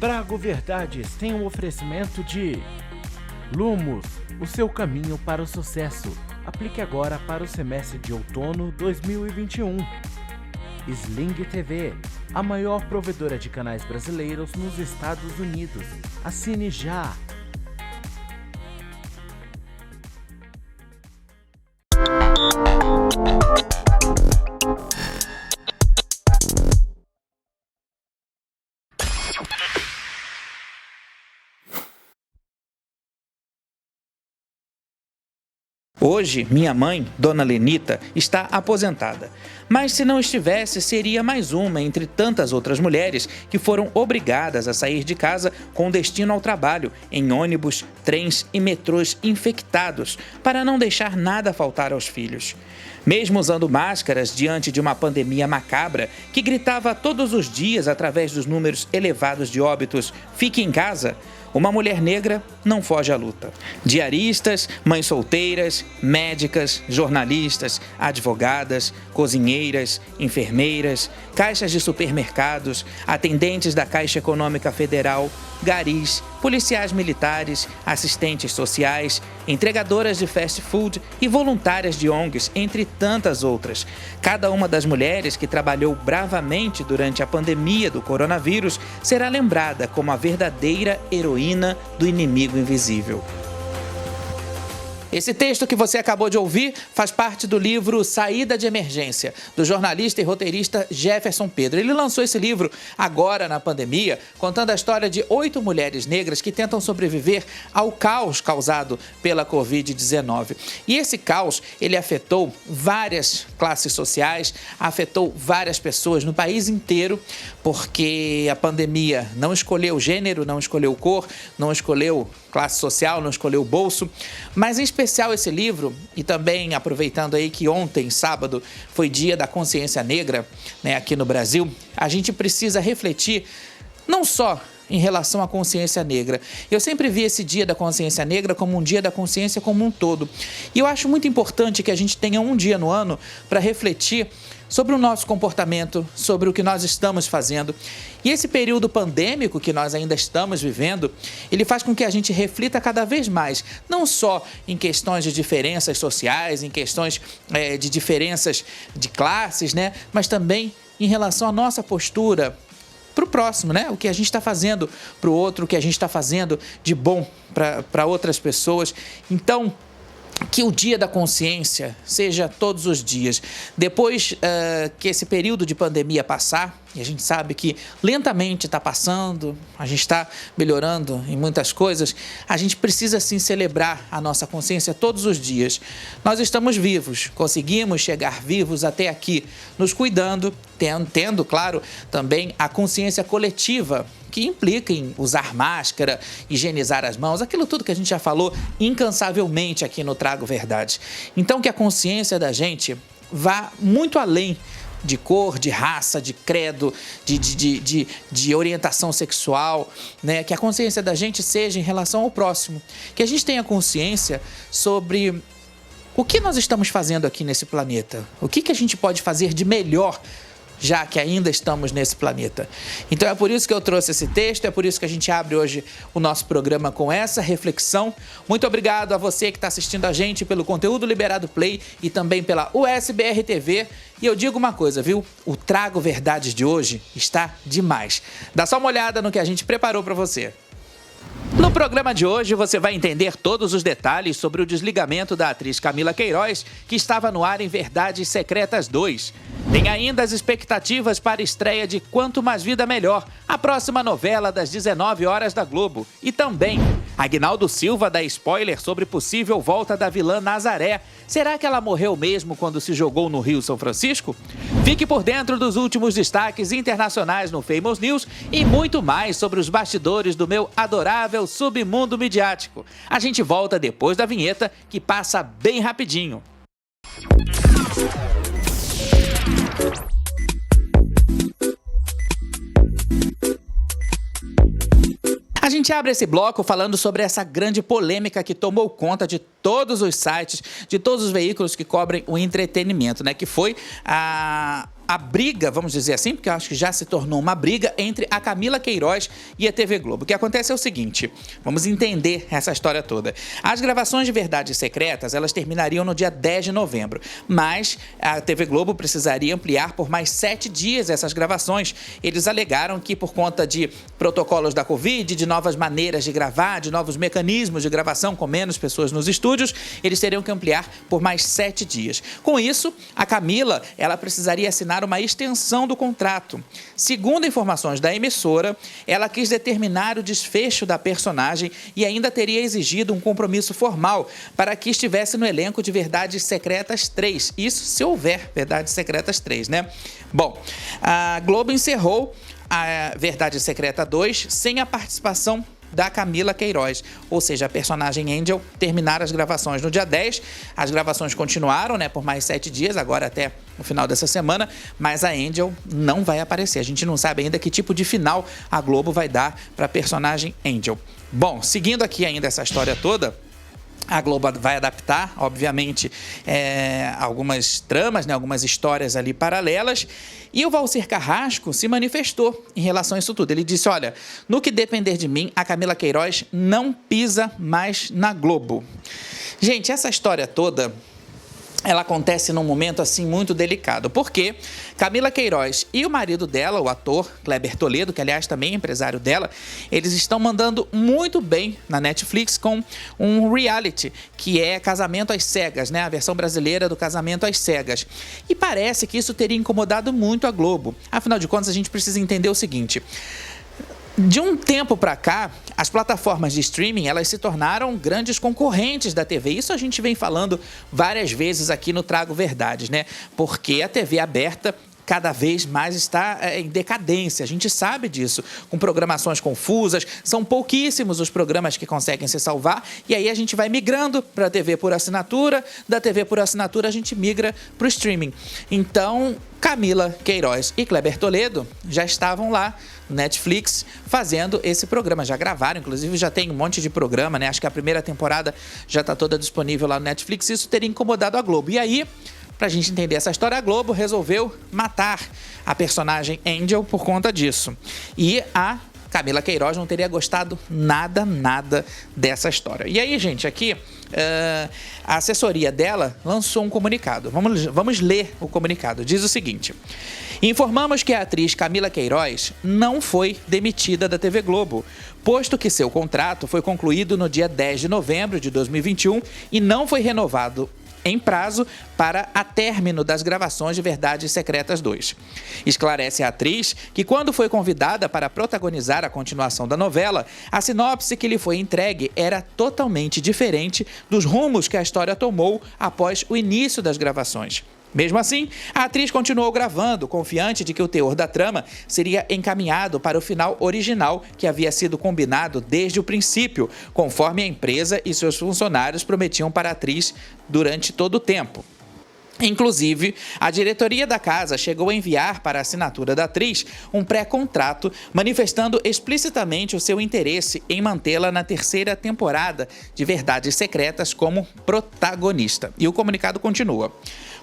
Trago Verdades tem um oferecimento de Lumos, o seu caminho para o sucesso. Aplique agora para o semestre de outono 2021. Sling TV, a maior provedora de canais brasileiros nos Estados Unidos. Assine já! Hoje, minha mãe, Dona Lenita, está aposentada. Mas se não estivesse, seria mais uma entre tantas outras mulheres que foram obrigadas a sair de casa com destino ao trabalho, em ônibus, trens e metrôs infectados, para não deixar nada faltar aos filhos. Mesmo usando máscaras diante de uma pandemia macabra que gritava todos os dias através dos números elevados de óbitos, fique em casa, uma mulher negra não foge à luta. Diaristas, mães solteiras, médicas, jornalistas, advogadas, cozinheiras, enfermeiras, caixas de supermercados, atendentes da Caixa Econômica Federal, garis, policiais militares, assistentes sociais, entregadoras de fast food e voluntárias de ONGs, entre tantas outras. Cada uma das mulheres que trabalhou bravamente durante a pandemia do coronavírus será lembrada como a verdadeira heroína do inimigo invisível. Esse texto que você acabou de ouvir faz parte do livro Saída de Emergência, do jornalista e roteirista Jefferson Pedro. Ele lançou esse livro agora na pandemia, contando a história de 8 mulheres negras que tentam sobreviver ao caos causado pela Covid-19. E esse caos, ele afetou várias classes sociais, afetou várias pessoas no país inteiro, porque a pandemia não escolheu gênero, não escolheu cor, não escolheu classe social, não escolheu bolso, mas em especial esse livro, e também aproveitando aí que ontem, sábado, foi dia da consciência negra, né, aqui no Brasil, a gente precisa refletir não só em relação à consciência negra. Eu sempre vi esse dia da consciência negra como um dia da consciência como um todo. E eu acho muito importante que a gente tenha um dia no ano para refletir sobre o nosso comportamento, sobre o que nós estamos fazendo. E esse período pandêmico que nós ainda estamos vivendo, ele faz com que a gente reflita cada vez mais, não só em questões de diferenças sociais, em questões de diferenças de classes, né? Mas também em relação à nossa postura para o próximo, né? O que a gente está fazendo para o outro, o que a gente está fazendo de bom para outras pessoas. Então, que o dia da consciência seja todos os dias. Depois que esse período de pandemia passar, e a gente sabe que lentamente está passando, a gente está melhorando em muitas coisas, a gente precisa sim celebrar a nossa consciência todos os dias. Nós estamos vivos, conseguimos chegar vivos até aqui, nos cuidando, tendo, claro, também a consciência coletiva, que implica em usar máscara, higienizar as mãos, aquilo tudo que a gente já falou incansavelmente aqui no Trago Verdade. Então, que a consciência da gente vá muito além de cor, de raça, de credo, de orientação sexual, né? Que a consciência da gente seja em relação ao próximo. Que a gente tenha consciência sobre o que nós estamos fazendo aqui nesse planeta. O que a gente pode fazer de melhor, já que ainda estamos nesse planeta. Então é por isso que eu trouxe esse texto, é por isso que a gente abre hoje o nosso programa com essa reflexão. Muito obrigado a você que está assistindo a gente pelo conteúdo Liberado Play e também pela USBR TV. E eu digo uma coisa, viu? O Trago Verdades de hoje está demais. Dá só uma olhada no que a gente preparou para você. No programa de hoje, você vai entender todos os detalhes sobre o desligamento da atriz Camila Queiroz, que estava no ar em Verdades Secretas 2. Tem ainda as expectativas para a estreia de Quanto Mais Vida Melhor, a próxima novela das 19 horas da Globo. E também, Aguinaldo Silva dá spoiler sobre possível volta da vilã Nazaré. Será que ela morreu mesmo quando se jogou no Rio São Francisco? Fique por dentro dos últimos destaques internacionais no Famous News e muito mais sobre os bastidores do meu adorável submundo midiático. A gente volta depois da vinheta, que passa bem rapidinho. A gente abre esse bloco falando sobre essa grande polêmica que tomou conta de todos os sites, de todos os veículos que cobrem o entretenimento, né? Que foi a briga, vamos dizer assim, porque eu acho que já se tornou uma briga entre a Camila Queiroz e a TV Globo. O que acontece é o seguinte, vamos entender essa história toda. As gravações de Verdades Secretas, elas terminariam no dia 10 de novembro, mas a TV Globo precisaria ampliar por mais 7 dias essas gravações. Eles alegaram que por conta de protocolos da Covid, de novas maneiras de gravar, de novos mecanismos de gravação com menos pessoas nos estúdios, eles teriam que ampliar por mais 7 dias. Com isso, a Camila, ela precisaria assinar uma extensão do contrato. Segundo informações da emissora, ela quis determinar o desfecho da personagem e ainda teria exigido um compromisso formal para que estivesse no elenco de Verdades Secretas 3. Isso se houver Verdades Secretas 3, né? Bom, a Globo encerrou a Verdade Secreta 2 sem a participação da Camila Queiroz, ou seja, a personagem Angel terminaram as gravações no dia 10, as gravações continuaram, né, por mais 7 dias, agora até o final dessa semana, mas a Angel não vai aparecer, a gente não sabe ainda que tipo de final a Globo vai dar para a personagem Angel. Bom, seguindo aqui ainda essa história toda, a Globo vai adaptar, obviamente, algumas tramas, né, algumas histórias ali paralelas. E o Valcir Carrasco se manifestou em relação a isso tudo. Ele disse, olha, no que depender de mim, a Camila Queiroz não pisa mais na Globo. Gente, essa história toda, ela acontece num momento assim muito delicado, porque Camila Queiroz e o marido dela, o ator Kleber Toledo, que aliás também é empresário dela, eles estão mandando muito bem na Netflix com um reality que é Casamento às Cegas, né? A versão brasileira do Casamento às Cegas. E parece que isso teria incomodado muito a Globo. Afinal de contas, a gente precisa entender o seguinte: de um tempo para cá, as plataformas de streaming, elas se tornaram grandes concorrentes da TV. Isso a gente vem falando várias vezes aqui no Trago Verdades, né? Porque a TV aberta cada vez mais está em decadência, a gente sabe disso, com programações confusas, são pouquíssimos os programas que conseguem se salvar, e aí a gente vai migrando para a TV por assinatura, da TV por assinatura a gente migra para o streaming. Então, Camila Queiroz e Kleber Toledo já estavam lá no Netflix fazendo esse programa, já gravaram, inclusive já tem um monte de programa, né? Acho que a primeira temporada já está toda disponível lá no Netflix, isso teria incomodado a Globo. E aí, pra gente entender essa história, a Globo resolveu matar a personagem Angel por conta disso. E a Camila Queiroz não teria gostado nada dessa história. E aí, gente, aqui a assessoria dela lançou um comunicado. Vamos ler o comunicado. Diz o seguinte: informamos que a atriz Camila Queiroz não foi demitida da TV Globo, posto que seu contrato foi concluído no dia 10 de novembro de 2021 e não foi renovado em prazo para a término das gravações de Verdades Secretas 2. Esclarece a atriz que, quando foi convidada para protagonizar a continuação da novela, a sinopse que lhe foi entregue era totalmente diferente dos rumos que a história tomou após o início das gravações. Mesmo assim, a atriz continuou gravando, confiante de que o teor da trama seria encaminhado para o final original que havia sido combinado desde o princípio, conforme a empresa e seus funcionários prometiam para a atriz durante todo o tempo. Inclusive, a diretoria da casa chegou a enviar para a assinatura da atriz um pré-contrato manifestando explicitamente o seu interesse em mantê-la na terceira temporada de Verdades Secretas como protagonista. E o comunicado continua.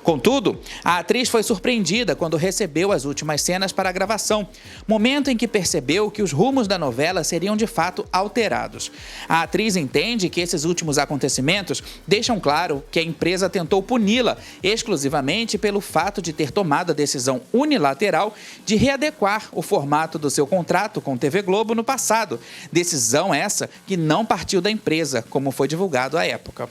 Contudo, a atriz foi surpreendida quando recebeu as últimas cenas para a gravação, momento em que percebeu que os rumos da novela seriam de fato alterados. A atriz entende que esses últimos acontecimentos deixam claro que a empresa tentou puni-la exclusivamente pelo fato de ter tomado a decisão unilateral de readequar o formato do seu contrato com TV Globo no passado, decisão essa que não partiu da empresa, como foi divulgado à época.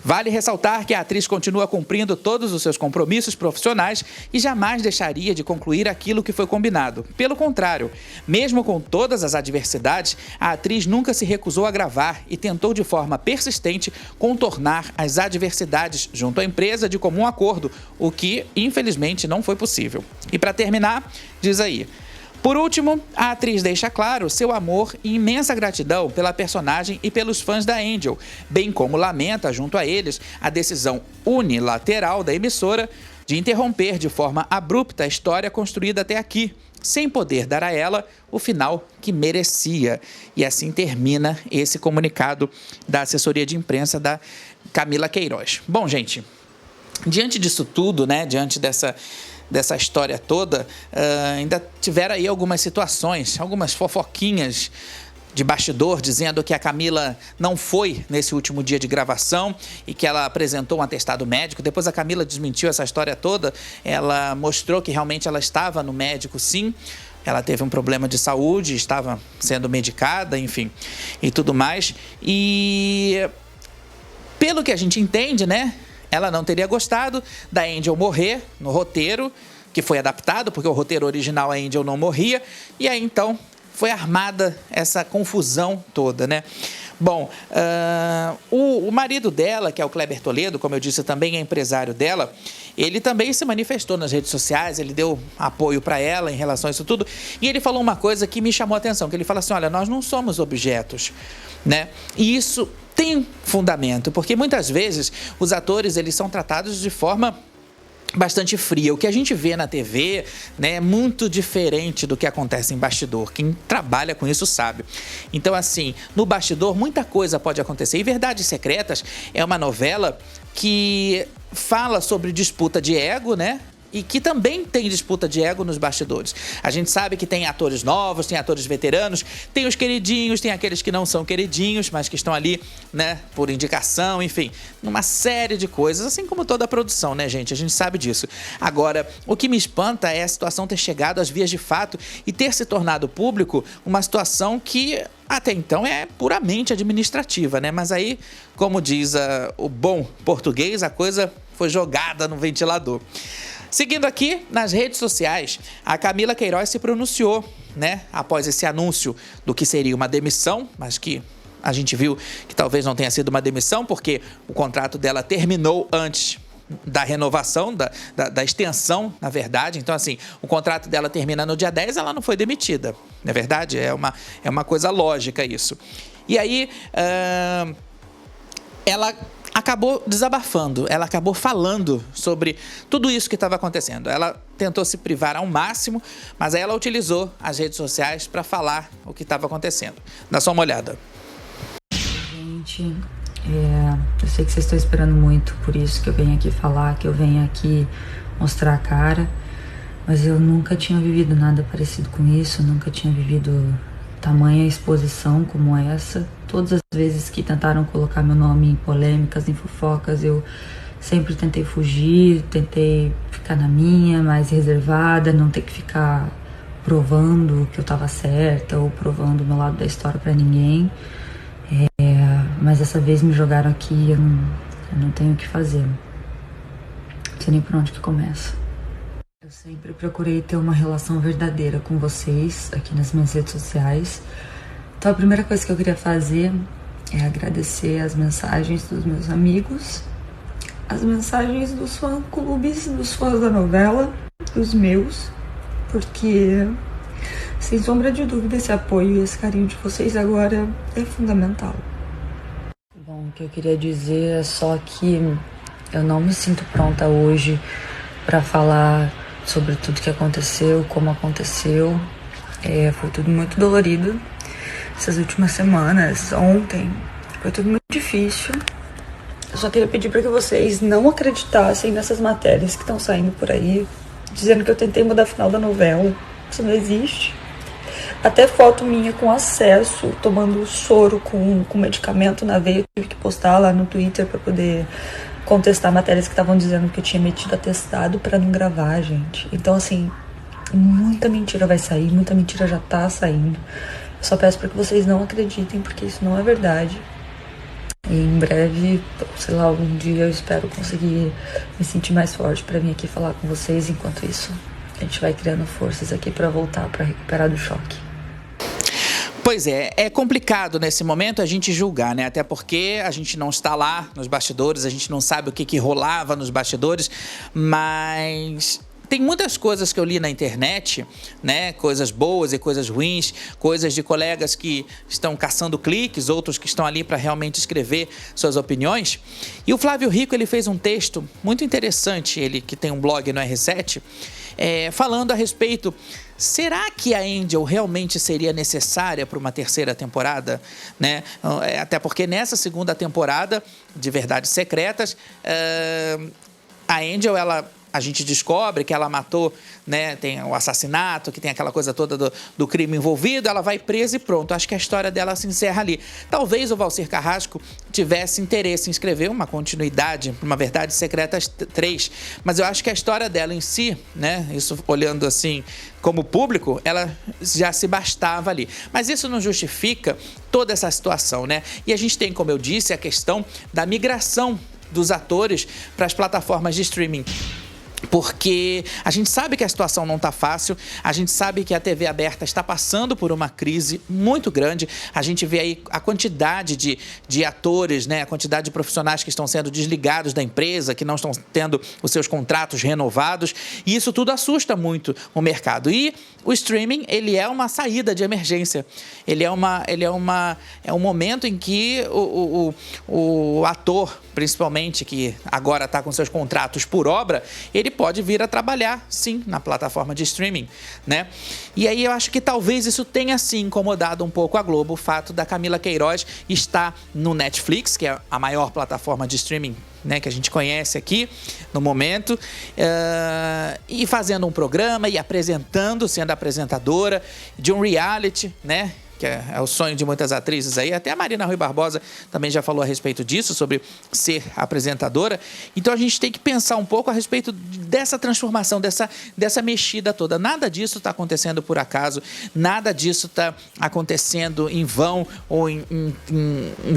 Vale ressaltar que a atriz continua cumprindo todos os seus compromissos profissionais e jamais deixaria de concluir aquilo que foi combinado. Pelo contrário, mesmo com todas as adversidades, a atriz nunca se recusou a gravar e tentou de forma persistente contornar as adversidades junto à empresa de comum acordo, o que, infelizmente, não foi possível. E para terminar, diz aí: por último, a atriz deixa claro seu amor e imensa gratidão pela personagem e pelos fãs da Angel, bem como lamenta, junto a eles, a decisão unilateral da emissora de interromper de forma abrupta a história construída até aqui, sem poder dar a ela o final que merecia. E assim termina esse comunicado da assessoria de imprensa da Camila Queiroz. Bom, gente, diante disso tudo, né, diante dessa história toda, ainda tiveram aí algumas situações, algumas fofoquinhas de bastidor, dizendo que a Camila não foi nesse último dia de gravação e que ela apresentou um atestado médico. Depois a Camila desmentiu essa história toda, ela mostrou que realmente ela estava no médico, sim. Ela teve um problema de saúde, estava sendo medicada, enfim, e tudo mais. E pelo que a gente entende, né, ela não teria gostado da Angel morrer no roteiro, que foi adaptado, porque o roteiro original a Angel não morria, e aí então foi armada essa confusão toda, né? Bom, o marido dela, que é o Kleber Toledo, como eu disse, também é empresário dela, ele também se manifestou nas redes sociais, ele deu apoio para ela em relação a isso tudo, e ele falou uma coisa que me chamou a atenção, que ele fala assim, olha, nós não somos objetos, né? E isso tem fundamento, porque muitas vezes os atores, eles são tratados de forma bastante fria. O que a gente vê na TV, né, é muito diferente do que acontece em bastidor. Quem trabalha com isso sabe. Então, assim, no bastidor muita coisa pode acontecer. E Verdades Secretas é uma novela que fala sobre disputa de ego, né? E que também tem disputa de ego nos bastidores. A gente sabe que tem atores novos, tem atores veteranos, tem os queridinhos, tem aqueles que não são queridinhos, mas que estão ali, né, por indicação, enfim, uma série de coisas, assim como toda a produção, né, gente? A gente sabe disso. Agora, o que me espanta é a situação ter chegado às vias de fato e ter se tornado público uma situação que até então é puramente administrativa, né? Mas aí, como diz o bom português, a coisa foi jogada no ventilador. Seguindo aqui, nas redes sociais, a Camila Queiroz se pronunciou, né, após esse anúncio do que seria uma demissão, mas que a gente viu que talvez não tenha sido uma demissão, porque o contrato dela terminou antes da renovação, da extensão, na verdade. Então, assim, o contrato dela termina no dia 10, ela não foi demitida, não é verdade? É uma coisa lógica isso. E aí, ela acabou desabafando, ela acabou falando sobre tudo isso que estava acontecendo. Ela tentou se privar ao máximo, mas aí ela utilizou as redes sociais para falar o que estava acontecendo. Dá só uma olhada. Gente, eu sei que vocês estão esperando muito, por isso que eu venho aqui falar, que eu venho aqui mostrar a cara, mas eu nunca tinha vivido nada parecido com isso, nunca tinha vivido tamanha exposição como essa. Todas as vezes que tentaram colocar meu nome em polêmicas, em fofocas, eu sempre tentei fugir, tentei ficar na minha, mais reservada, não ter que ficar provando que eu tava certa ou provando o meu lado da história pra ninguém. Mas dessa vez me jogaram aqui, eu não tenho o que fazer. Não sei nem por onde que começa. Eu sempre procurei ter uma relação verdadeira com vocês aqui nas minhas redes sociais. Então a primeira coisa que eu queria fazer é agradecer as mensagens dos meus amigos, as mensagens dos fã-clubes, dos fãs da novela, dos meus, porque, sem sombra de dúvida, esse apoio e esse carinho de vocês agora é fundamental. Bom, o que eu queria dizer é só que eu não me sinto pronta hoje para falar sobre tudo que aconteceu, como aconteceu. Foi tudo muito dolorido. Essas últimas semanas, ontem, foi tudo muito difícil. Eu só queria pedir para que vocês não acreditassem nessas matérias que estão saindo por aí, dizendo que eu tentei mudar o final da novela. Isso não existe. Até foto minha com acesso, tomando soro com medicamento na veia, eu tive que postar lá no Twitter para poder contestar matérias que estavam dizendo que eu tinha metido atestado para não gravar, gente. Então, assim, muita mentira vai sair, muita mentira já tá saindo. Eu só peço para que vocês não acreditem, porque isso não é verdade. E em breve, sei lá, algum dia eu espero conseguir me sentir mais forte para vir aqui falar com vocês. Enquanto isso, a gente vai criando forças aqui para voltar, para recuperar do choque. Pois é complicado nesse momento a gente julgar, né? Até porque a gente não está lá nos bastidores, a gente não sabe o que rolava nos bastidores, mas tem muitas coisas que eu li na internet, né? Coisas boas e coisas ruins, coisas de colegas que estão caçando cliques, outros que estão ali para realmente escrever suas opiniões. E o Flávio Rico, ele fez um texto muito interessante, ele que tem um blog no R7, falando a respeito: será que a Angel realmente seria necessária para uma terceira temporada? Né? Até porque nessa segunda temporada de Verdades Secretas, a Angel, ela a gente descobre que ela matou, né, tem o assassinato, que tem aquela coisa toda do crime envolvido, ela vai presa e pronto. Acho que a história dela se encerra ali. Talvez o Valcir Carrasco tivesse interesse em escrever uma continuidade, uma Verdades Secretas 3, mas eu acho que a história dela em si, né, isso olhando assim como público, ela já se bastava ali. Mas isso não justifica toda essa situação, né? E a gente tem, como eu disse, a questão da migração dos atores para as plataformas de streaming. Porque a gente sabe que a situação não está fácil, a gente sabe que a TV aberta está passando por uma crise muito grande, a gente vê aí a quantidade de atores, né, a quantidade de profissionais que estão sendo desligados da empresa, que não estão tendo os seus contratos renovados, e isso tudo assusta muito o mercado. E o streaming, ele é uma saída de emergência, é um momento em que o ator, principalmente, que agora está com seus contratos por obra, ele pode vir a trabalhar, sim, na plataforma de streaming, né? E aí eu acho que talvez isso tenha, sim, incomodado um pouco a Globo, o fato da Camila Queiroz estar no Netflix, que é a maior plataforma de streaming, né, que a gente conhece aqui no momento, e fazendo um programa e apresentando, sendo apresentadora de um reality, né? Que é o sonho de muitas atrizes aí. Até a Marina Rui Barbosa também já falou a respeito disso, sobre ser apresentadora. Então a gente tem que pensar um pouco a respeito dessa transformação, dessa mexida toda. Nada disso está acontecendo por acaso, nada disso está acontecendo em vão ou em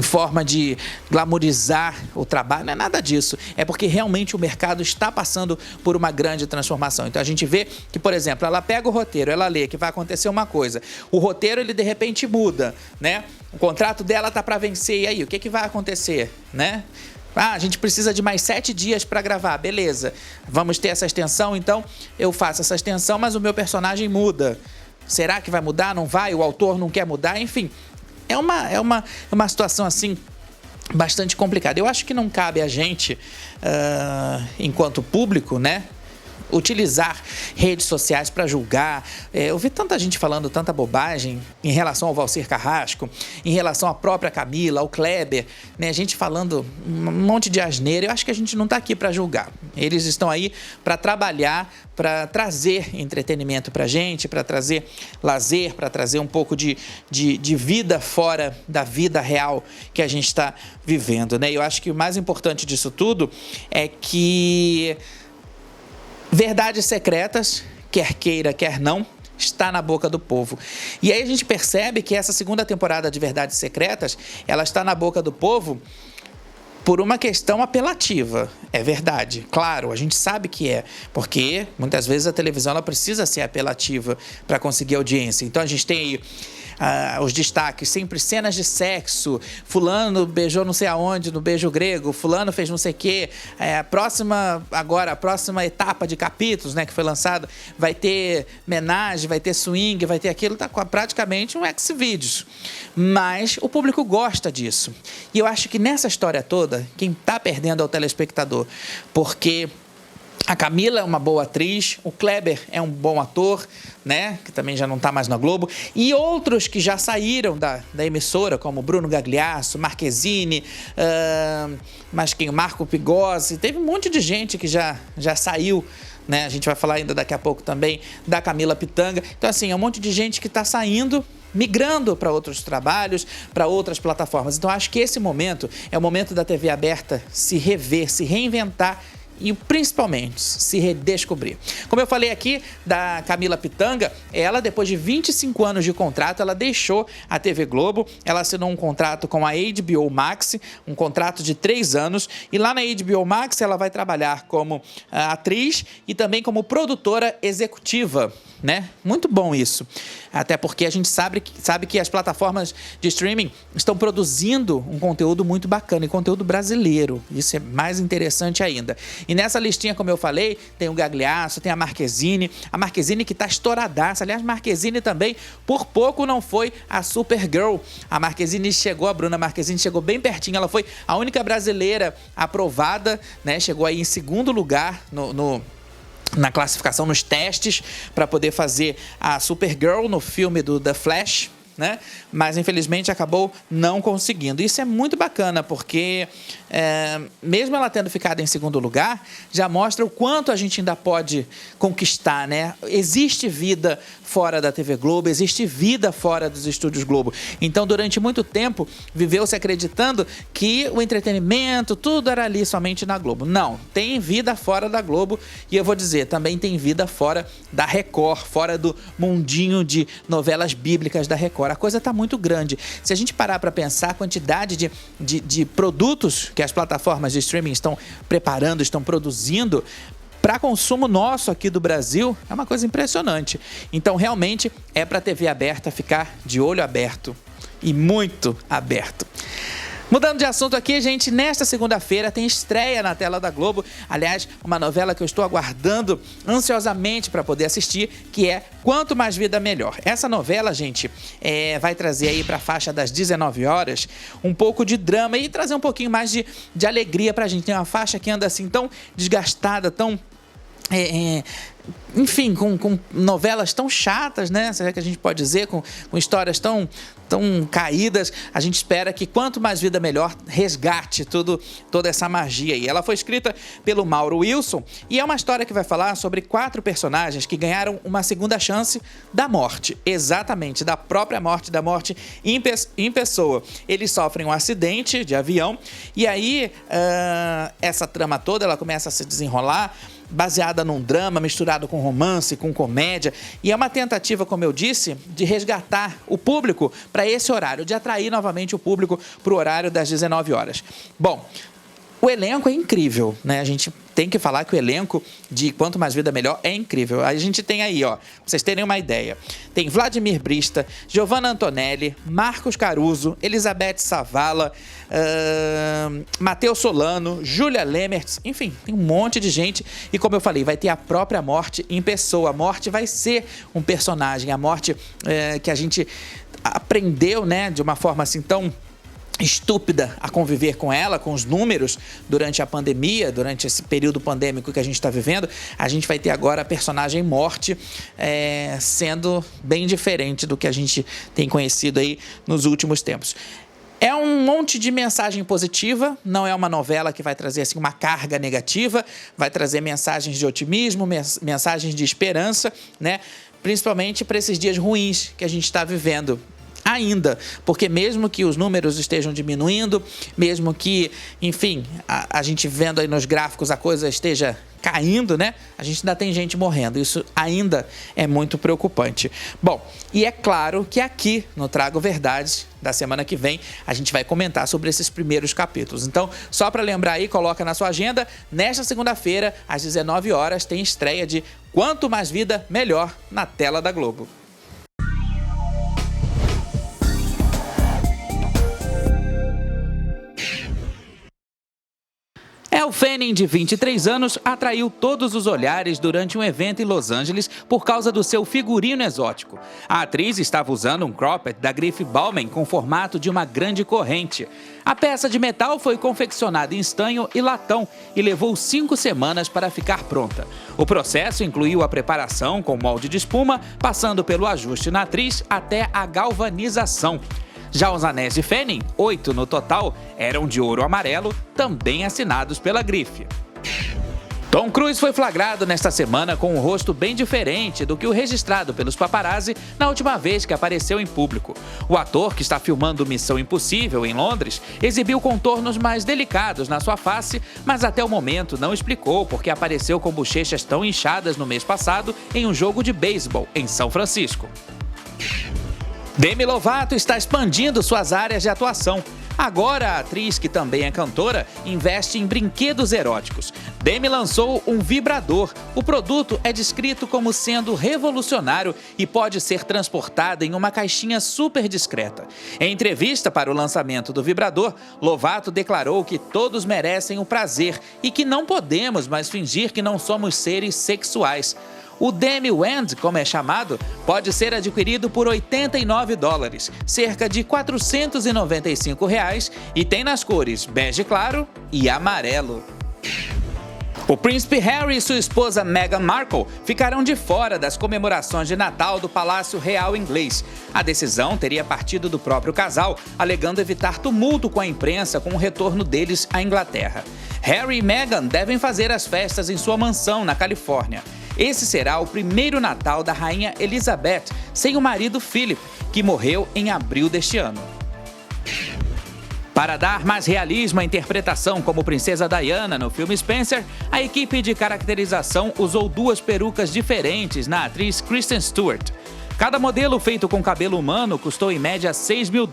forma de glamorizar o trabalho. Não é nada disso. É porque realmente o mercado está passando por uma grande transformação. Então a gente vê que, por exemplo, ela pega o roteiro, ela lê que vai acontecer uma coisa. O roteiro, ele de repente muda, né? O contrato dela tá para vencer, e aí, o que vai acontecer, né? A gente precisa de mais 7 dias para gravar, beleza. Vamos ter essa extensão, então eu faço essa extensão, mas o meu personagem muda. Será que vai mudar? Não vai? O autor não quer mudar? Enfim, é uma situação assim bastante complicada. Eu acho que não cabe a gente, enquanto público, né, utilizar redes sociais para julgar. Eu vi tanta gente falando tanta bobagem em relação ao Valcir Carrasco, em relação à própria Camila, ao Kleber, né? A gente falando um monte de asneira. Eu acho que a gente não está aqui para julgar. Eles estão aí para trabalhar, para trazer entretenimento para a gente, para trazer lazer, para trazer um pouco de vida fora da vida real que a gente está vivendo, né? Eu acho que o mais importante disso tudo é que Verdades Secretas, quer queira, quer não, está na boca do povo. E aí a gente percebe que essa segunda temporada de Verdades Secretas, ela está na boca do povo por uma questão apelativa. É verdade, claro, a gente sabe que é, porque muitas vezes a televisão ela precisa ser apelativa para conseguir audiência. Então a gente tem aí os destaques, sempre cenas de sexo, fulano beijou não sei aonde no beijo grego, fulano fez não sei o quê, a próxima etapa de capítulos, né, que foi lançada, vai ter homenagem, vai ter swing, vai ter aquilo, tá praticamente um Xvideos, mas o público gosta disso, e eu acho que nessa história toda, quem tá perdendo é o telespectador, porque a Camila é uma boa atriz, o Kleber é um bom ator, né, que também já não está mais na Globo, e outros que já saíram da emissora, como Bruno Gagliasso, Marquezine, mas quem? Marco Pigossi, teve um monte de gente que já saiu, né? A gente vai falar ainda daqui a pouco também da Camila Pitanga. Então, assim, é um monte de gente que está saindo, migrando para outros trabalhos, para outras plataformas. Então, acho que esse momento é o momento da TV aberta se rever, se reinventar e principalmente se redescobrir. Como eu falei aqui da Camila Pitanga, ela, depois de 25 anos de contrato, ela deixou a TV Globo, ela assinou um contrato com a HBO Max, um contrato de 3 anos, e lá na HBO Max ela vai trabalhar como atriz e também como produtora executiva, né? Muito bom isso. Até porque a gente sabe que as plataformas de streaming estão produzindo um conteúdo muito bacana, e conteúdo brasileiro. Isso é mais interessante ainda. E nessa listinha, como eu falei, tem o Gagliasso, tem a Marquezine que tá estouradaça. Aliás, Marquezine também, por pouco não foi a Supergirl. A Bruna Marquezine chegou bem pertinho, ela foi a única brasileira aprovada, né? Chegou aí em segundo lugar na classificação, nos testes, para poder fazer a Supergirl no filme do The Flash, né? Mas infelizmente acabou não conseguindo. Isso é muito bacana, porque mesmo ela tendo ficado em segundo lugar, já mostra o quanto a gente ainda pode conquistar, né? Existe vida fora da TV Globo, existe vida fora dos estúdios Globo. Então, durante muito tempo, viveu-se acreditando que o entretenimento, tudo era ali somente na Globo. Não, tem vida fora da Globo e eu vou dizer, também tem vida fora da Record, fora do mundinho de novelas bíblicas da Record. A coisa está muito grande. Se a gente parar para pensar a quantidade de produtos que as plataformas de streaming estão preparando, estão produzindo para consumo nosso aqui do Brasil, é uma coisa impressionante. Então, realmente, é para a TV aberta ficar de olho aberto e muito aberto. Mudando de assunto aqui, gente, nesta segunda-feira tem estreia na tela da Globo. Aliás, uma novela que eu estou aguardando ansiosamente para poder assistir, que é Quanto Mais Vida Melhor. Essa novela, gente, vai trazer aí para a faixa das 19 horas um pouco de drama e trazer um pouquinho mais de alegria para a gente. Tem uma faixa que anda assim tão desgastada, tão... enfim, com novelas tão chatas, né? Será que a gente pode dizer? Com histórias tão caídas. A gente espera que Quanto Mais Vida Melhor resgate toda essa magia aí. Ela foi escrita pelo Mauro Wilson e é uma história que vai falar sobre 4 personagens que ganharam uma segunda chance da morte. Exatamente, da própria morte, da morte em pessoa. Eles sofrem um acidente de avião e aí essa trama toda ela começa a se desenrolar baseada num drama misturado com romance, com comédia. E é uma tentativa, como eu disse, de resgatar o público para esse horário, de atrair novamente o público para o horário das 19 horas. Bom, o elenco é incrível, né? A gente tem que falar que o elenco de Quanto Mais Vida Melhor é incrível. A gente tem aí, ó, pra vocês terem uma ideia, tem Vladimir Brista, Giovanna Antonelli, Marcos Caruso, Elizabeth Savala, Matheus Solano, Júlia Lemertz, enfim, tem um monte de gente. E como eu falei, vai ter a própria morte em pessoa. A morte vai ser um personagem, a morte que a gente aprendeu, né, de uma forma assim tão estúpida a conviver com ela, com os números durante a pandemia, durante esse período pandêmico que a gente está vivendo. A gente vai ter agora a personagem morte sendo bem diferente do que a gente tem conhecido aí nos últimos tempos. É um monte de mensagem positiva, não é uma novela que vai trazer assim, uma carga negativa, vai trazer mensagens de otimismo, mensagens de esperança, né? Principalmente para esses dias ruins que a gente está vivendo. Ainda, porque mesmo que os números estejam diminuindo, mesmo que, enfim, a gente vendo aí nos gráficos a coisa esteja caindo, né? A gente ainda tem gente morrendo. Isso ainda é muito preocupante. Bom, e é claro que aqui no Trago Verdades, da semana que vem, a gente vai comentar sobre esses primeiros capítulos. Então, só para lembrar aí, coloca na sua agenda, nesta segunda-feira, às 19 horas, tem estreia de Quanto Mais Vida Melhor na tela da Globo. Elle Fanning, de 23 anos, atraiu todos os olhares durante um evento em Los Angeles por causa do seu figurino exótico. A atriz estava usando um cropped da grife Balmain com formato de uma grande corrente. A peça de metal foi confeccionada em estanho e latão e levou 5 semanas para ficar pronta. O processo incluiu a preparação com molde de espuma, passando pelo ajuste na atriz até a galvanização. Já os anéis de Fanning, 8 no total, eram de ouro amarelo, também assinados pela grife. Tom Cruise foi flagrado nesta semana com um rosto bem diferente do que o registrado pelos paparazzi na última vez que apareceu em público. O ator, que está filmando Missão Impossível em Londres, exibiu contornos mais delicados na sua face, mas até o momento não explicou por que apareceu com bochechas tão inchadas no mês passado em um jogo de beisebol em São Francisco. Demi Lovato está expandindo suas áreas de atuação. Agora, a atriz, que também é cantora, investe em brinquedos eróticos. Demi lançou um vibrador. O produto é descrito como sendo revolucionário e pode ser transportado em uma caixinha super discreta. Em entrevista para o lançamento do vibrador, Lovato declarou que todos merecem o prazer e que não podemos mais fingir que não somos seres sexuais. O Demi Wand, como é chamado, pode ser adquirido por $89, cerca de R$ 495, e tem nas cores bege claro e amarelo. O príncipe Harry e sua esposa Meghan Markle ficarão de fora das comemorações de Natal do Palácio Real Inglês. A decisão teria partido do próprio casal, alegando evitar tumulto com a imprensa com o retorno deles à Inglaterra. Harry e Meghan devem fazer as festas em sua mansão na Califórnia. Esse será o primeiro Natal da rainha Elizabeth sem o marido Philip, que morreu em abril deste ano. Para dar mais realismo à interpretação como Princesa Diana no filme Spencer, a equipe de caracterização usou 2 perucas diferentes na atriz Kristen Stewart. Cada modelo feito com cabelo humano custou em média $6 mil,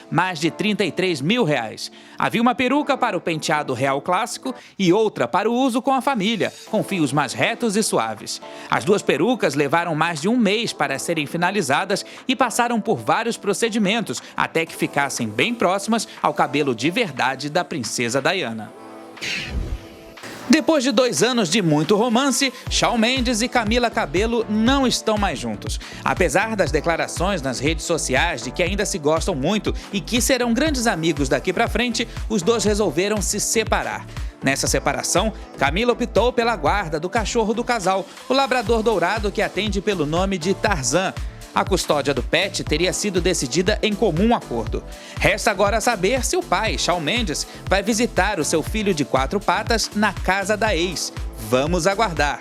mais de R$33 mil. Havia uma peruca para o penteado real clássico e outra para o uso com a família, com fios mais retos e suaves. As 2 perucas levaram mais de um mês para serem finalizadas e passaram por vários procedimentos até que ficassem bem próximas ao cabelo de verdade da Princesa Diana. Depois de 2 anos de muito romance, Shawn Mendes e Camila Cabello não estão mais juntos. Apesar das declarações nas redes sociais de que ainda se gostam muito e que serão grandes amigos daqui pra frente, os dois resolveram se separar. Nessa separação, Camila optou pela guarda do cachorro do casal, o labrador dourado que atende pelo nome de Tarzan. A custódia do pet teria sido decidida em comum acordo. Resta agora saber se o pai, Shawn Mendes, vai visitar o seu filho de 4 patas na casa da ex. Vamos aguardar.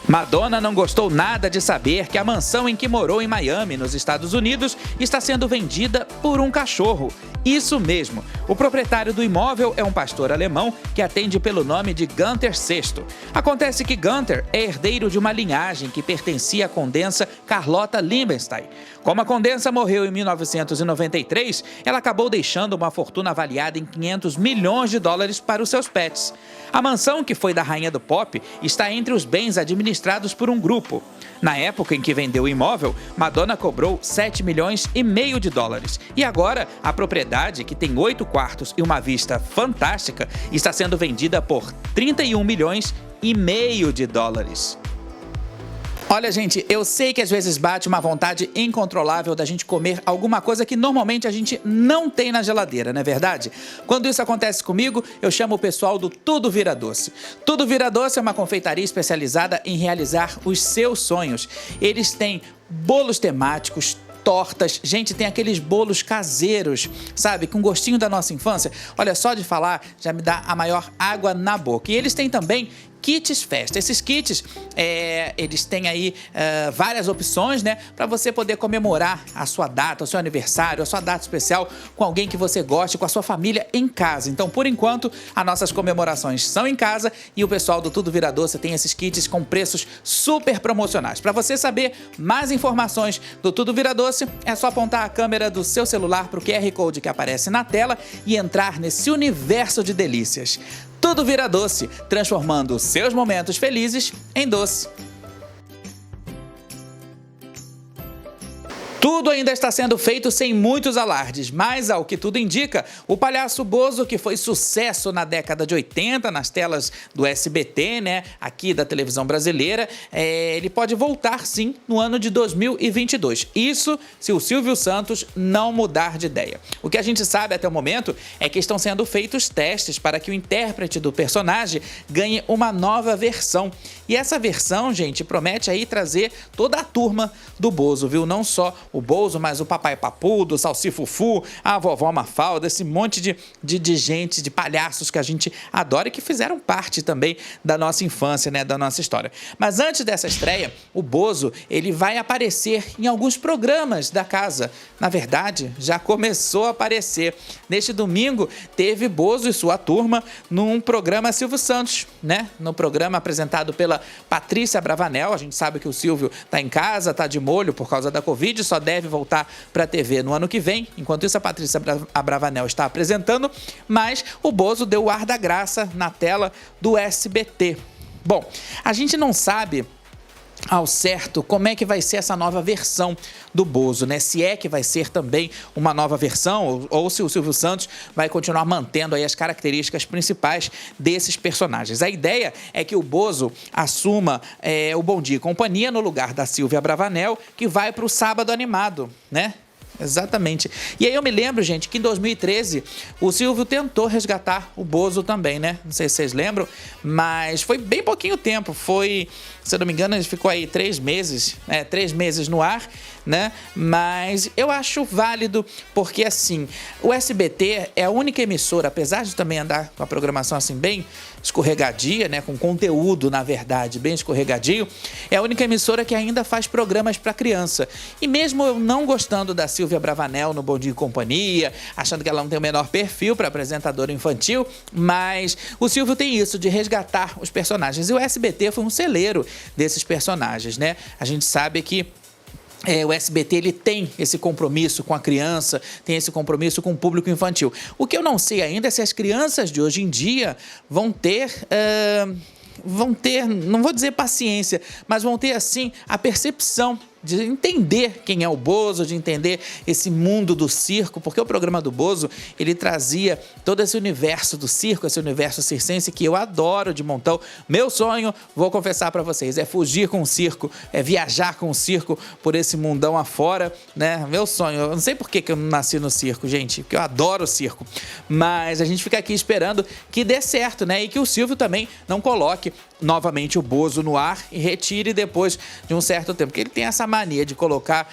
Madonna não gostou nada de saber que a mansão em que morou em Miami, nos Estados Unidos, está sendo vendida por um cachorro. Isso mesmo, o proprietário do imóvel é um pastor alemão que atende pelo nome de Gunther VI. Acontece que Gunther é herdeiro de uma linhagem que pertencia à condensa Carlotta Liebenstein. Como a condensa morreu em 1993, ela acabou deixando uma fortuna avaliada em $500 milhões para os seus pets. A mansão, que foi da rainha do pop, está entre os bens administrados por um grupo. Na época em que vendeu o imóvel, Madonna cobrou $7,5 milhões. E agora, a propriedade, que tem 8 quartos e uma vista fantástica, está sendo vendida por $31,5 milhões. Olha, gente, eu sei que às vezes bate uma vontade incontrolável da gente comer alguma coisa que normalmente a gente não tem na geladeira, não é verdade? Quando isso acontece comigo, eu chamo o pessoal do Tudo Vira Doce. Tudo Vira Doce é uma confeitaria especializada em realizar os seus sonhos. Eles têm bolos temáticos, tortas, gente, tem aqueles bolos caseiros, sabe, com gostinho da nossa infância. Olha, só de falar já me dá a maior água na boca. E eles têm também kits festa. Esses kits, eles têm aí várias opções, né, para você poder comemorar a sua data, o seu aniversário, a sua data especial com alguém que você goste, com a sua família em casa. Então, por enquanto, as nossas comemorações são em casa e o pessoal do Tudo Vira Doce tem esses kits com preços super promocionais. Para você saber mais informações do Tudo Vira Doce, é só apontar a câmera do seu celular para o QR Code que aparece na tela e entrar nesse universo de delícias. Tudo Vira Doce, transformando seus momentos felizes em doce. Tudo ainda está sendo feito sem muitos alardes, mas, ao que tudo indica, o palhaço Bozo, que foi sucesso na década de 80 nas telas do SBT, né, aqui da televisão brasileira, ele pode voltar sim no ano de 2022. Isso se o Silvio Santos não mudar de ideia. O que a gente sabe até o momento é que estão sendo feitos testes para que o intérprete do personagem ganhe uma nova versão. E essa versão, gente, promete aí trazer toda a turma do Bozo, viu? Não só o Bozo, mas o Papai Papudo, o Salsifufu, a Vovó Mafalda, esse monte de gente, de palhaços que a gente adora e que fizeram parte também da nossa infância, né, da nossa história. Mas antes dessa estreia, o Bozo, ele vai aparecer em alguns programas da casa. Na verdade, já começou a aparecer. Neste domingo, teve Bozo e sua turma num programa Silvio Santos, né? No programa apresentado pela Patrícia Bravanel. A gente sabe que o Silvio tá em casa, tá de molho por causa da Covid, só deve voltar para a TV no ano que vem. Enquanto isso, a Patrícia Bravanel está apresentando, mas o Bozo deu o ar da graça na tela do SBT. Bom, a gente não sabe ao certo como é que vai ser essa nova versão do Bozo, né? Se é que vai ser também uma nova versão ou se o Silvio Santos vai continuar mantendo aí as características principais desses personagens. A ideia é que o Bozo assuma o Bom Dia e Companhia no lugar da Silvia Bravanel, que vai para o Sábado Animado, né? Exatamente. E aí eu me lembro, gente, que em 2013 o Silvio tentou resgatar o Bozo também, né? Não sei se vocês lembram, mas foi bem pouquinho tempo. Foi, se eu não me engano, ele ficou aí 3 meses no ar, né? Mas eu acho válido porque, assim, o SBT é a única emissora, apesar de também andar com a programação assim bem escorregadia, né? Com conteúdo, na verdade, bem escorregadio, é a única emissora que ainda faz programas para criança. E mesmo eu não gostando da Silvia Bravanel no Bom Dia e Companhia, achando que ela não tem o menor perfil para apresentadora infantil, mas o Silvio tem isso de resgatar os personagens. E o SBT foi um celeiro desses personagens, né? A gente sabe que o SBT ele tem esse compromisso com a criança, tem esse compromisso com o público infantil. O que eu não sei ainda é se as crianças de hoje em dia vão ter, não vou dizer paciência, mas vão ter, assim, a percepção de entender quem é o Bozo, de entender esse mundo do circo, porque o programa do Bozo, ele trazia todo esse universo do circo, esse universo circense que eu adoro de montão. Meu sonho, vou confessar pra vocês, é fugir com o circo, é viajar com o circo por esse mundão afora, né? Meu sonho, eu não sei por que eu não nasci no circo, gente, porque eu adoro o circo, mas a gente fica aqui esperando que dê certo, né? E que o Silvio também não coloque novamente o Bozo no ar e retire depois de um certo tempo, porque ele tem essa mania de colocar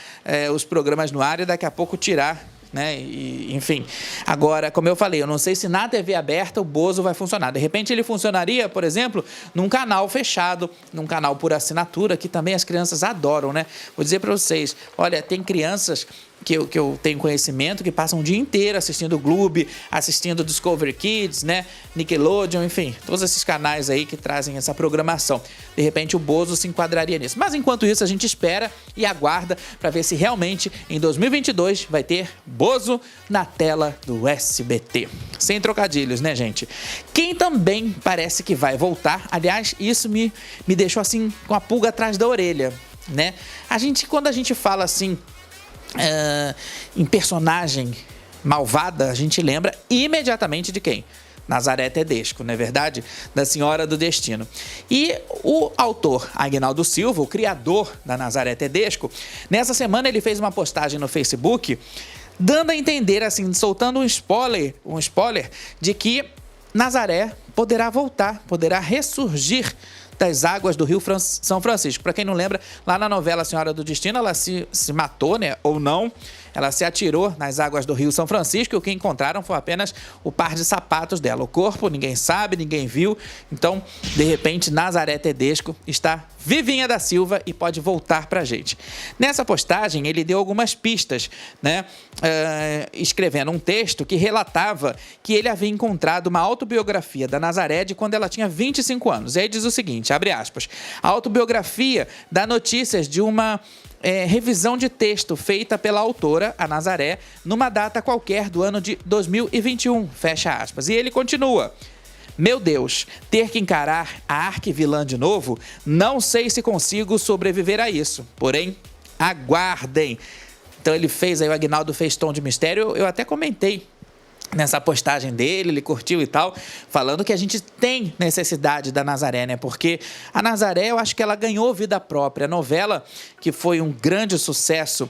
os programas no ar e daqui a pouco tirar, né? E, enfim, agora, como eu falei, eu não sei se na TV aberta o Bozo vai funcionar. De repente ele funcionaria, por exemplo, num canal fechado, num canal por assinatura, que também as crianças adoram, né? Vou dizer para vocês, olha, tem crianças que eu tenho conhecimento que passam o dia inteiro assistindo o Gloob, assistindo Discovery Kids, né? Nickelodeon, enfim, todos esses canais aí que trazem essa programação. De repente o Bozo se enquadraria nisso. Mas enquanto isso a gente espera e aguarda para ver se realmente em 2022 vai ter Bozo na tela do SBT. Sem trocadilhos, né, gente? Quem também parece que vai voltar, aliás, isso me deixou assim com a pulga atrás da orelha, né? Quando a gente fala assim em personagem malvada, a gente lembra imediatamente de quem? Nazaré Tedesco, não é verdade? Da Senhora do Destino. E o autor Aguinaldo Silva, o criador da Nazaré Tedesco, nessa semana ele fez uma postagem no Facebook dando a entender, assim, soltando um spoiler de que Nazaré poderá voltar, poderá ressurgir das águas do Rio São Francisco. Para quem não lembra, lá na novela Senhora do Destino, ela se matou, né? Ou não. Ela se atirou nas águas do Rio São Francisco e o que encontraram foi apenas o par de sapatos dela. O corpo, ninguém sabe, ninguém viu. Então, de repente, Nazaré Tedesco está vivinha da Silva e pode voltar pra gente. Nessa postagem, ele deu algumas pistas, né? Escrevendo um texto que relatava que ele havia encontrado uma autobiografia da Nazaré de quando ela tinha 25 anos. E aí diz o seguinte, abre aspas, a autobiografia dá notícias de uma revisão de texto feita pela autora, a Nazaré, numa data qualquer do ano de 2021, fecha aspas. E ele continua. Meu Deus, ter que encarar a arquivilã de novo? Não sei se consigo sobreviver a isso. Porém, aguardem. Então ele fez aí, o Aguinaldo fez tom de mistério. Eu até comentei nessa postagem dele, ele curtiu e tal, falando que a gente tem necessidade da Nazaré, né? Porque a Nazaré, eu acho que ela ganhou vida própria. A novela, que foi um grande sucesso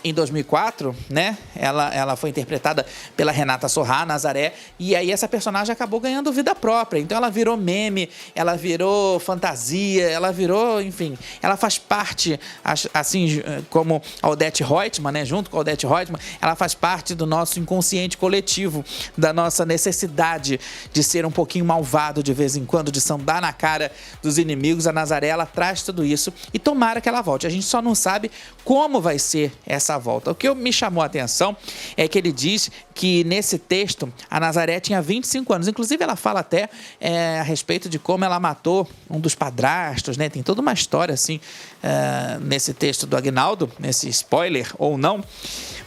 em 2004, né? Ela foi interpretada pela Renata Sorrah, Nazaré, e aí essa personagem acabou ganhando vida própria. Então ela virou meme, ela virou fantasia, ela virou, enfim, ela faz parte, assim como a Odete Roitman, né? Junto com a Odete Roitman, ela faz parte do nosso inconsciente coletivo, da nossa necessidade de ser um pouquinho malvado de vez em quando, de sambar na cara dos inimigos. A Nazaré, ela traz tudo isso e tomara que ela volte. A gente só não sabe como vai ser essa volta. O que me chamou a atenção é que ele diz que nesse texto a Nazaré tinha 25 anos. Inclusive ela fala até a respeito de como ela matou um dos padrastos, né? Tem toda uma história assim nesse texto do Aguinaldo, nesse spoiler ou não,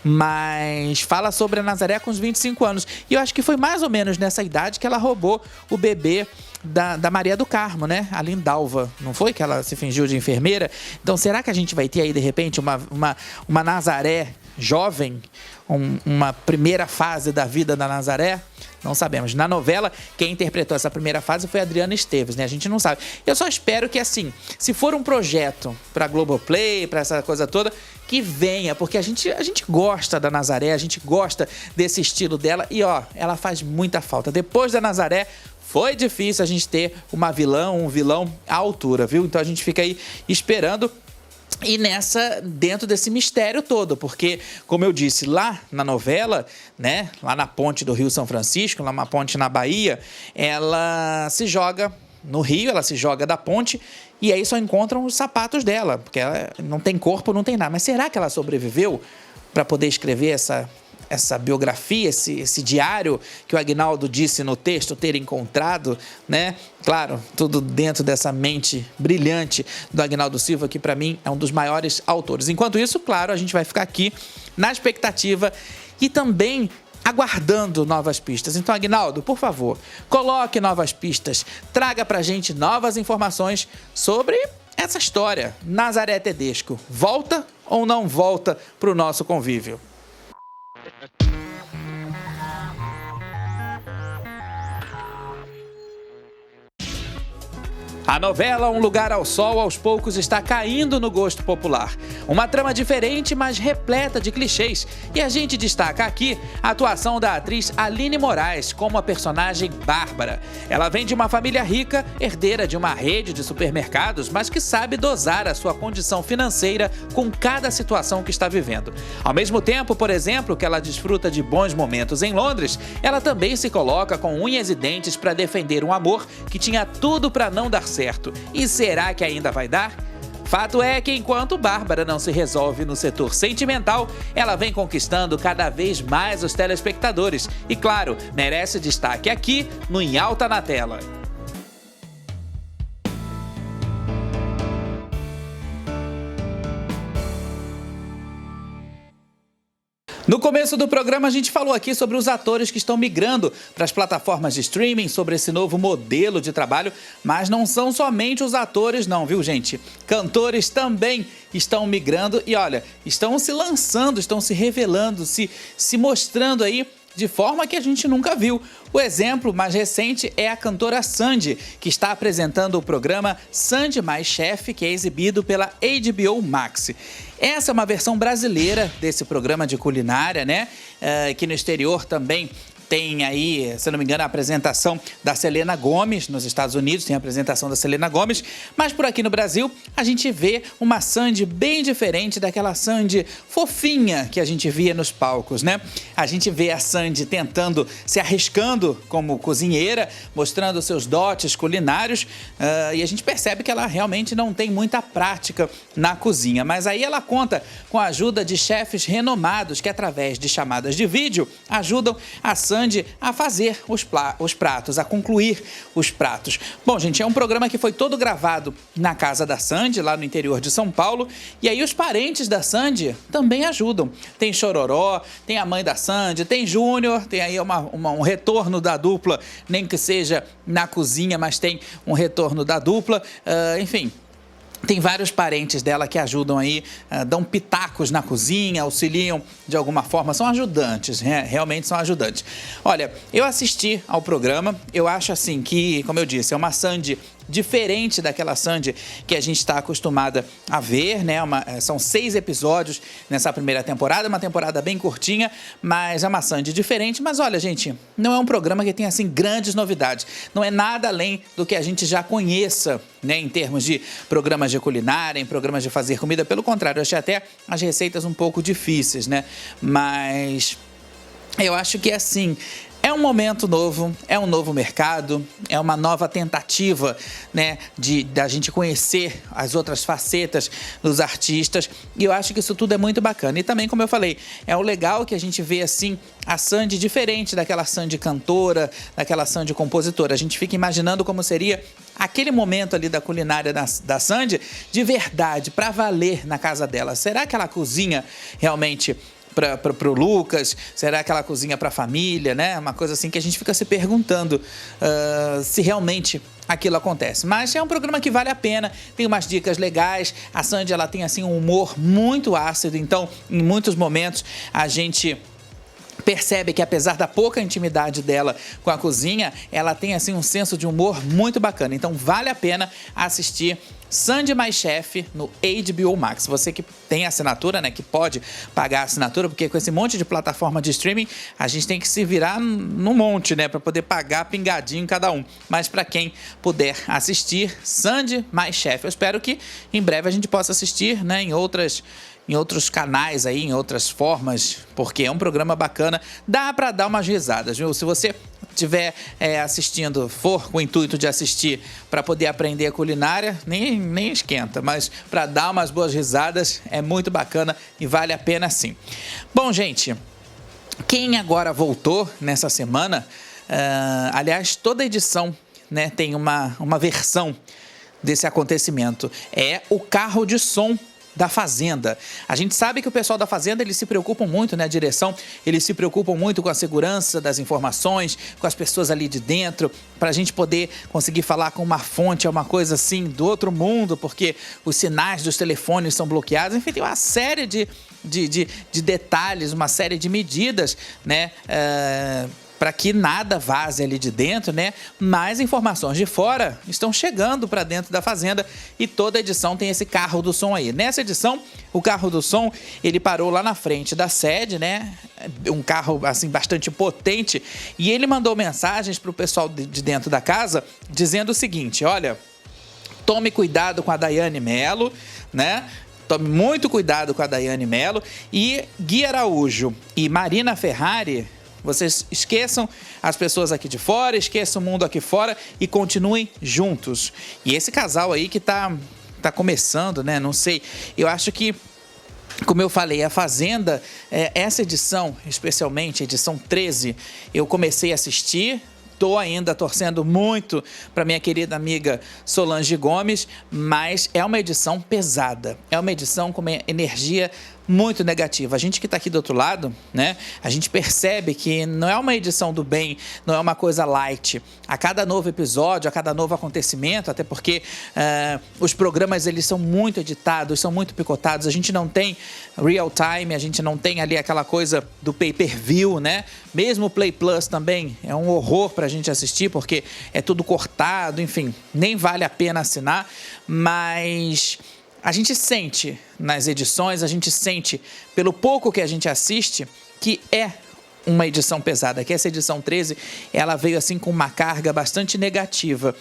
mas fala sobre a Nazaré com os 25 anos. E eu acho que foi mais ou menos nessa idade que ela roubou o bebê da Maria do Carmo, né? A Lindalva, não foi que ela se fingiu de enfermeira? Então, será que a gente vai ter aí, de repente, uma Nazaré jovem, uma primeira fase da vida da Nazaré? Não sabemos. Na novela, quem interpretou essa primeira fase foi a Adriana Esteves, né? A gente não sabe. Eu só espero que, assim, se for um projeto pra Globoplay, pra essa coisa toda, que venha, porque a gente gosta da Nazaré, a gente gosta desse estilo dela e, ó, ela faz muita falta. Depois da Nazaré, foi difícil a gente ter um vilão à altura, viu? Então a gente fica aí esperando. E dentro desse mistério todo, porque, como eu disse, lá na novela, né, lá na ponte do Rio São Francisco, lá na ponte na Bahia, ela se joga no rio, ela se joga da ponte e aí só encontram os sapatos dela, porque ela não tem corpo, não tem nada. Mas será que ela sobreviveu para poder escrever essa biografia, esse diário que o Aguinaldo disse no texto ter encontrado, né? Claro, tudo dentro dessa mente brilhante do Aguinaldo Silva, que para mim é um dos maiores autores. Enquanto isso, claro, a gente vai ficar aqui na expectativa e também aguardando novas pistas. Então, Aguinaldo, por favor, coloque novas pistas, traga pra gente novas informações sobre essa história. Nazaré Tedesco, volta ou não volta pro nosso convívio? A novela Um Lugar ao Sol, aos poucos, está caindo no gosto popular. Uma trama diferente, mas repleta de clichês. E a gente destaca aqui a atuação da atriz Aline Moraes como a personagem Bárbara. Ela vem de uma família rica, herdeira de uma rede de supermercados, mas que sabe dosar a sua condição financeira com cada situação que está vivendo. Ao mesmo tempo, por exemplo, que ela desfruta de bons momentos em Londres, ela também se coloca com unhas e dentes para defender um amor que tinha tudo para não dar certo. E será que ainda vai dar? Fato é que enquanto Bárbara não se resolve no setor sentimental, ela vem conquistando cada vez mais os telespectadores. E claro, merece destaque aqui no Em Alta na Tela. No começo do programa a gente falou aqui sobre os atores que estão migrando para as plataformas de streaming, sobre esse novo modelo de trabalho, mas não são somente os atores não, viu gente? Cantores também estão migrando e olha, estão se lançando, estão se revelando, se mostrando aí de forma que a gente nunca viu. O exemplo mais recente é a cantora Sandy, que está apresentando o programa Sandy Mais Chef, que é exibido pela HBO Max. Essa é uma versão brasileira desse programa de culinária, né? Que no exterior também tem aí, se não me engano, a apresentação da Selena Gomez. Nos Estados Unidos tem a apresentação da Selena Gomez, mas por aqui no Brasil a gente vê uma Sandy bem diferente daquela Sandy fofinha que a gente via nos palcos, né? A gente vê a Sandy tentando, se arriscando como cozinheira, mostrando seus dotes culinários, e a gente percebe que ela realmente não tem muita prática na cozinha, mas aí ela conta com a ajuda de chefes renomados que, através de chamadas de vídeo, ajudam a Sandy a fazer os pratos, a concluir os pratos. Bom, gente, é um programa que foi todo gravado na casa da Sandy, lá no interior de São Paulo, e aí os parentes da Sandy também ajudam. Tem Chororó, tem a mãe da Sandy, tem Júnior, tem aí um retorno da dupla, nem que seja na cozinha, mas tem um retorno da dupla, enfim. Tem vários parentes dela que ajudam aí, dão pitacos na cozinha, auxiliam de alguma forma, são ajudantes, realmente são ajudantes. Olha, eu assisti ao programa, eu acho assim que, como eu disse, é uma Sandy diferente daquela Sandy que a gente está acostumada a ver, né? São 6 episódios nessa primeira temporada, uma temporada bem curtinha, mas é uma Sandy diferente. Mas olha, gente, não é um programa que tem assim grandes novidades, não é nada além do que a gente já conheça, né? Em termos de programas de culinária, em programas de fazer comida. Pelo contrário, eu achei até as receitas um pouco difíceis, né? Mas eu acho que assim, é um momento novo, é um novo mercado, é uma nova tentativa, né, da gente conhecer as outras facetas dos artistas, e eu acho que isso tudo é muito bacana. E também, como eu falei, é o legal que a gente vê assim a Sandy diferente daquela Sandy cantora, daquela Sandy compositora. A gente fica imaginando como seria aquele momento ali da culinária da Sandy de verdade, para valer na casa dela. Será que ela cozinha realmente para o Lucas? Será que ela cozinha para a família, né? Uma coisa assim que a gente fica se perguntando se realmente aquilo acontece. Mas é um programa que vale a pena, tem umas dicas legais. A Sandy, ela tem assim um humor muito ácido, então em muitos momentos a gente percebe que, apesar da pouca intimidade dela com a cozinha, ela tem assim um senso de humor muito bacana. Então vale a pena assistir Sandy mais Chef no HBO Max. Você que tem assinatura, né, que pode pagar a assinatura, porque com esse monte de plataforma de streaming, a gente tem que se virar num monte, né, para poder pagar pingadinho cada um. Mas para quem puder assistir, Sandy mais Chef. Eu espero que em breve a gente possa assistir, né, em outros canais aí, em outras formas, porque é um programa bacana, dá para dar umas risadas, viu? Se você estiver assistindo, for com o intuito de assistir para poder aprender a culinária, nem esquenta, mas para dar umas boas risadas é muito bacana e vale a pena sim. Bom, gente, quem agora voltou nessa semana, aliás, toda edição, né, tem uma versão desse acontecimento, é o carro de som da Fazenda. A gente sabe que o pessoal da Fazenda, eles se preocupam muito, né, a direção, eles se preocupam muito com a segurança das informações, com as pessoas ali de dentro, para a gente poder conseguir falar com uma fonte, é uma coisa assim do outro mundo, porque os sinais dos telefones são bloqueados, enfim, tem uma série de detalhes, uma série de medidas, né, para que nada vaze ali de dentro, né? Mas informações de fora estão chegando para dentro da Fazenda e toda edição tem esse carro do som aí. Nessa edição, o carro do som, ele parou lá na frente da sede, né? Um carro, assim, bastante potente, e ele mandou mensagens para o pessoal de dentro da casa dizendo o seguinte: olha, tome cuidado com a Daiane Mello, né? Tome muito cuidado com a Daiane Mello, e Gui Araújo e Marina Ferrari, vocês esqueçam as pessoas aqui de fora, esqueçam o mundo aqui fora e continuem juntos. E esse casal aí que tá começando, né? Não sei, eu acho que, como eu falei, a Fazenda, essa edição, especialmente a edição 13, eu comecei a assistir. Estou ainda torcendo muito para minha querida amiga Solange Gomes, mas é uma edição pesada, é uma edição com uma energia muito negativa. A gente que está aqui do outro lado, né, a gente percebe que não é uma edição do bem, não é uma coisa light. A cada novo episódio, a cada novo acontecimento, até porque os programas, eles são muito editados, são muito picotados, a gente não tem real time, a gente não tem ali aquela coisa do pay-per-view, né? Mesmo o Play Plus também é um horror para a gente assistir, porque é tudo cortado, enfim, nem vale a pena assinar, mas a gente sente nas edições, a gente sente, pelo pouco que a gente assiste, que é uma edição pesada, que essa edição 13, ela veio assim com uma carga bastante negativa.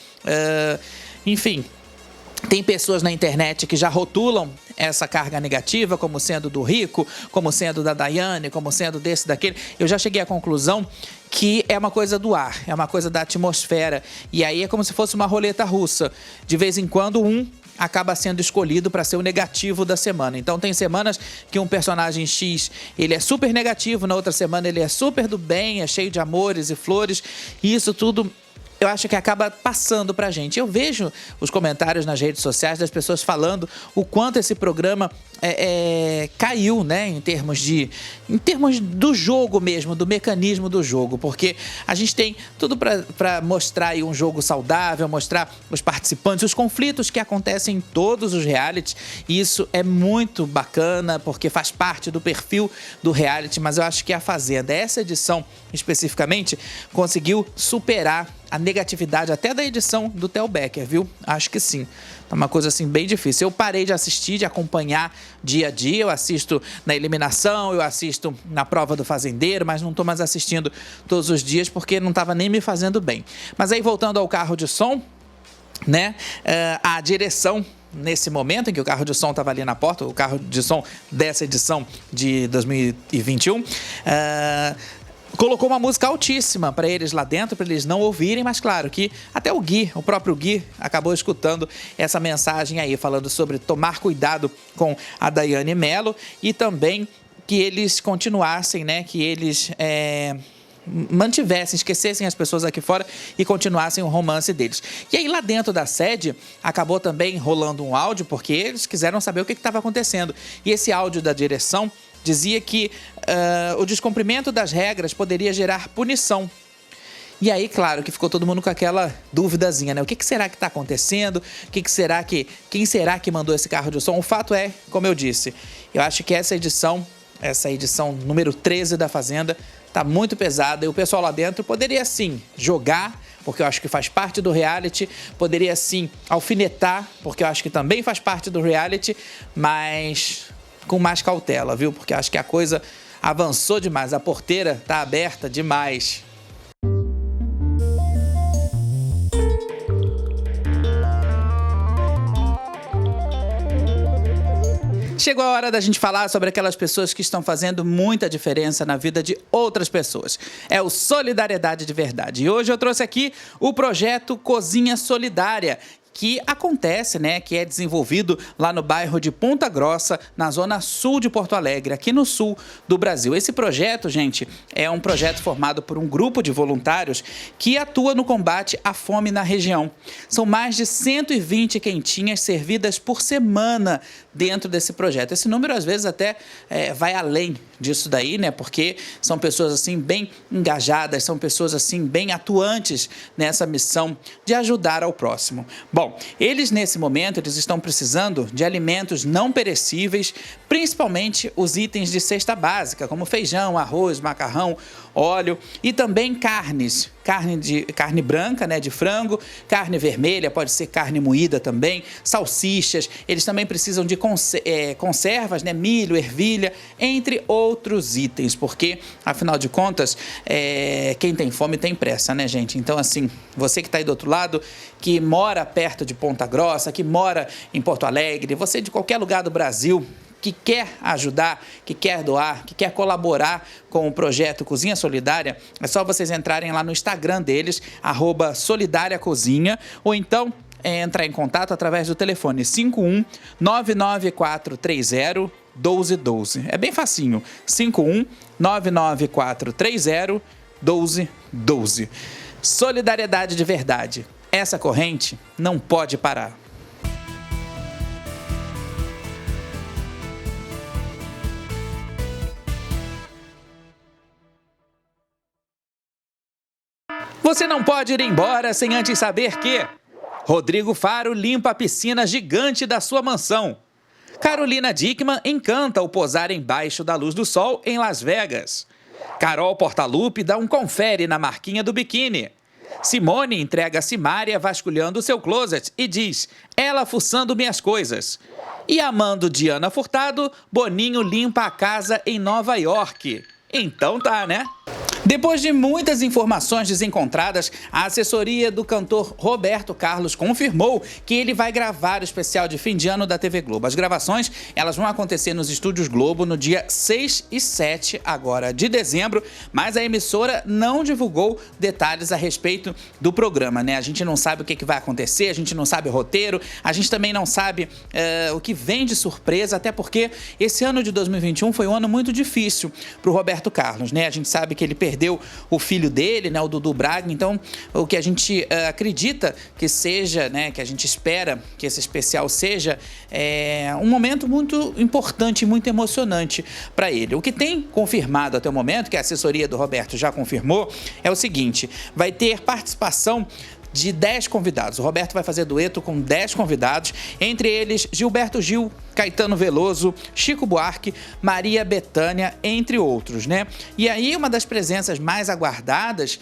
Enfim, tem pessoas na internet que já rotulam essa carga negativa como sendo do Rico, como sendo da Daiane, como sendo desse, daquele. Eu já cheguei à conclusão que é uma coisa do ar, é uma coisa da atmosfera. E aí é como se fosse uma roleta russa. De vez em quando, acaba sendo escolhido para ser o negativo da semana. Então tem semanas que um personagem X, ele é super negativo, na outra semana ele é super do bem, é cheio de amores e flores, e isso tudo eu acho que acaba passando pra gente. Eu vejo os comentários nas redes sociais das pessoas falando o quanto esse programa caiu, né, em termos do jogo mesmo, do mecanismo do jogo, porque a gente tem tudo para mostrar aí um jogo saudável, mostrar os participantes, os conflitos que acontecem em todos os realities, e isso é muito bacana, porque faz parte do perfil do reality, mas eu acho que a Fazenda, essa edição especificamente, conseguiu superar a negatividade até da edição do Theo Becker, viu? Acho que sim. É uma coisa assim bem difícil. Eu parei de assistir, de acompanhar dia a dia. Eu assisto na eliminação, eu assisto na prova do fazendeiro, mas não estou mais assistindo todos os dias porque não estava nem me fazendo bem. Mas aí, voltando ao carro de som, né? A direção, nesse momento em que o carro de som estava ali na porta, o carro de som dessa edição de 2021, colocou uma música altíssima para eles lá dentro, para eles não ouvirem, mas claro que até o próprio Gui, acabou escutando essa mensagem aí, falando sobre tomar cuidado com a Daiane Mello e também que eles continuassem, né, que eles mantivessem, esquecessem as pessoas aqui fora e continuassem o romance deles. E aí lá dentro da sede acabou também rolando um áudio, porque eles quiseram saber o que estava acontecendo. E esse áudio da direção dizia que o descumprimento das regras poderia gerar punição. E aí, claro, que ficou todo mundo com aquela duvidazinha, né? O que será que tá acontecendo? Quem será que mandou esse carro de som? O fato é, como eu disse, eu acho que essa edição número 13 da Fazenda, tá muito pesada e o pessoal lá dentro poderia sim jogar, porque eu acho que faz parte do reality, poderia sim alfinetar, porque eu acho que também faz parte do reality, mas com mais cautela, viu? Porque eu acho que a coisa avançou demais, a porteira tá aberta demais. Chegou a hora da gente falar sobre aquelas pessoas que estão fazendo muita diferença na vida de outras pessoas. É o Solidariedade de Verdade. E hoje eu trouxe aqui o projeto Cozinha Solidária, que acontece, né, que é desenvolvido lá no bairro de Ponta Grossa, na zona sul de Porto Alegre, aqui no sul do Brasil. Esse projeto, gente, é um projeto formado por um grupo de voluntários que atua no combate à fome na região. São mais de 120 quentinhas servidas por semana dentro desse projeto. Esse número, às vezes, até vai além disso daí, né, porque são pessoas, assim, bem engajadas, são pessoas, assim, bem atuantes nessa missão de ajudar ao próximo. Bom, eles nesse momento eles estão precisando de alimentos não perecíveis, principalmente os itens de cesta básica, como feijão, arroz, macarrão, óleo e também carnes. Carne branca, né, de frango, carne vermelha, pode ser carne moída também, salsichas. Eles também precisam de conservas, né, milho, ervilha, entre outros itens, porque, afinal de contas, quem tem fome tem pressa, né, gente? Então, assim, você que está aí do outro lado, que mora perto de Ponta Grossa, que mora em Porto Alegre, você de qualquer lugar do Brasil, que quer ajudar, que quer doar, que quer colaborar com o projeto Cozinha Solidária, é só vocês entrarem lá no Instagram deles, @solidariacozinha, ou então entrar em contato através do telefone 51 99430 1212. É bem facinho, 51 99430 1212. Solidariedade de verdade. Essa corrente não pode parar. Você não pode ir embora sem antes saber que Rodrigo Faro limpa a piscina gigante da sua mansão. Carolina Dickmann encanta ao posar embaixo da luz do sol em Las Vegas. Carol Portalupe dá um confere na marquinha do biquíni. Simone entrega a Simária vasculhando seu closet e diz: ela fuçando minhas coisas. E amando Diana Furtado, Boninho limpa a casa em Nova York. Então tá, né? Depois de muitas informações desencontradas, a assessoria do cantor Roberto Carlos confirmou que ele vai gravar o especial de fim de ano da TV Globo. As gravações elas vão acontecer nos Estúdios Globo no dia 6 e 7 agora de dezembro, mas a emissora não divulgou detalhes a respeito do programa, né? A gente não sabe o que vai acontecer, a gente não sabe o roteiro, a gente também não sabe o que vem de surpresa, até porque esse ano de 2021 foi um ano muito difícil para o Roberto Carlos, né? A gente sabe que ele perdeu o filho dele, né, o Dudu Braga. Então, o que a gente acredita que seja, né, que a gente espera que esse especial seja um momento muito importante, muito emocionante para ele. O que tem confirmado até o momento, que a assessoria do Roberto já confirmou, é o seguinte: vai ter participação de 10 convidados. O Roberto vai fazer dueto com 10 convidados, entre eles Gilberto Gil, Caetano Veloso, Chico Buarque, Maria Bethânia, entre outros, né? E aí uma das presenças mais aguardadas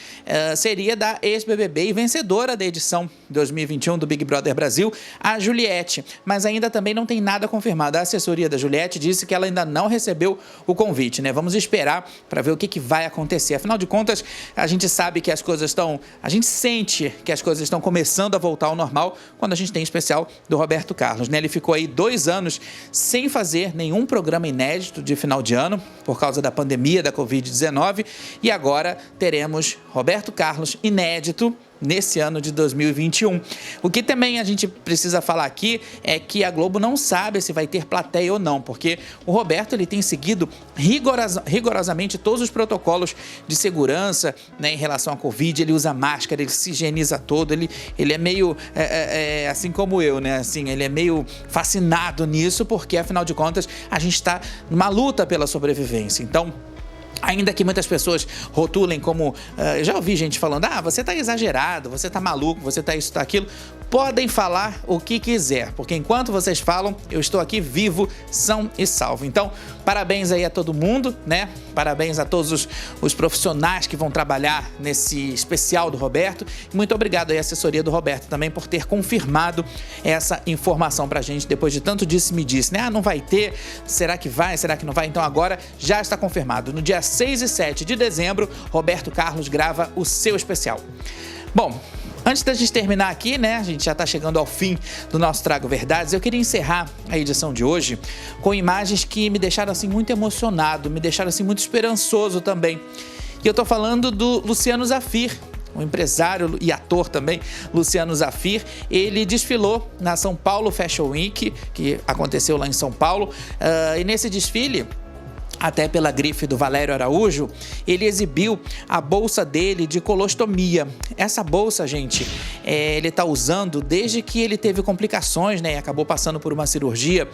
seria da ex-BBB e vencedora da edição 2021 do Big Brother Brasil, a Juliette. Mas ainda também não tem nada confirmado. A assessoria da Juliette disse que ela ainda não recebeu o convite, né? Vamos esperar para ver o que vai acontecer. Afinal de contas, a gente sabe que as coisas estão... A gente sente que as coisas estão começando a voltar ao normal quando a gente tem especial do Roberto Carlos, né? Ele ficou aí 2 anos sem fazer nenhum programa inédito de final de ano por causa da pandemia da Covid-19 e agora teremos Roberto Carlos inédito nesse ano de 2021. O que também a gente precisa falar aqui é que a Globo não sabe se vai ter plateia ou não, porque o Roberto ele tem seguido rigorosamente todos os protocolos de segurança, né, em relação à Covid. Ele usa máscara, ele se higieniza todo, ele é meio assim como eu, né? Assim, ele é meio fascinado nisso, porque afinal de contas a gente está numa luta pela sobrevivência. Então, Ainda que muitas pessoas rotulem como... eu já ouvi gente falando, você tá exagerado, você tá maluco, você tá isso, tá aquilo. Podem falar o que quiser, porque enquanto vocês falam, eu estou aqui vivo, são e salvo. Então, parabéns aí a todo mundo, né? Parabéns a todos os profissionais que vão trabalhar nesse especial do Roberto. E muito obrigado aí à assessoria do Roberto também por ter confirmado essa informação pra gente depois de tanto disse-me-disse, né? Não vai ter, será que vai, será que não vai? Então agora já está confirmado. No dia 6 e 7 de dezembro, Roberto Carlos grava o seu especial. Bom, antes da gente terminar aqui, né, a gente já está chegando ao fim do nosso Trago Verdades, eu queria encerrar a edição de hoje com imagens que me deixaram assim muito emocionado, me deixaram assim muito esperançoso também. E eu estou falando do Luciano Zafir, um empresário e ator também, Luciano Zafir. Ele desfilou na São Paulo Fashion Week, que aconteceu lá em São Paulo, e nesse desfile, até pela grife do Valério Araújo, ele exibiu a bolsa dele de colostomia. Essa bolsa, gente, ele está usando desde que ele teve complicações, né? Acabou passando por uma cirurgia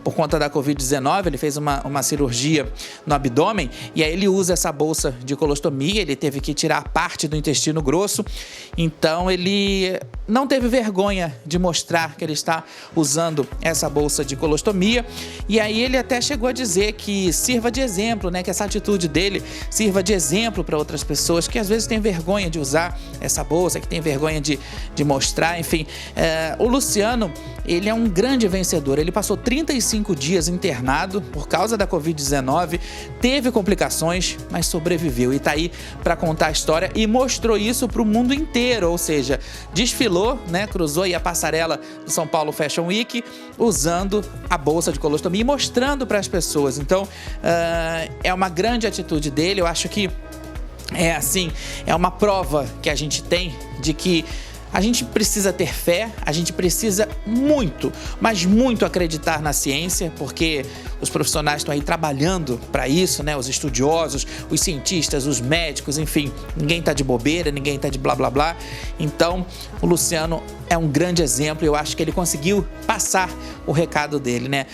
por conta da Covid-19. Ele fez uma cirurgia no abdômen e aí ele usa essa bolsa de colostomia. Ele teve que tirar parte do intestino grosso. Então, ele não teve vergonha de mostrar que ele está usando essa bolsa de colostomia. E aí ele até chegou a dizer que sirva de exemplo, né? Que essa atitude dele sirva de exemplo para outras pessoas que às vezes têm vergonha de usar essa bolsa, que têm vergonha de mostrar, enfim. O Luciano, ele é um grande vencedor. Ele passou 35 dias internado por causa da Covid-19, teve complicações, mas sobreviveu e tá aí para contar a história e mostrou isso para o mundo inteiro, ou seja, desfilou, né? Cruzou aí a passarela do São Paulo Fashion Week usando a bolsa de colostomia e mostrando para as pessoas. Então, é uma grande atitude dele. Eu acho que é uma prova que a gente tem de que a gente precisa ter fé, a gente precisa muito, mas muito acreditar na ciência, porque os profissionais estão aí trabalhando para isso, né? Os estudiosos, os cientistas, os médicos, enfim, ninguém tá de bobeira, ninguém tá de blá blá blá. Então, o Luciano é um grande exemplo e eu acho que ele conseguiu passar o recado dele, né?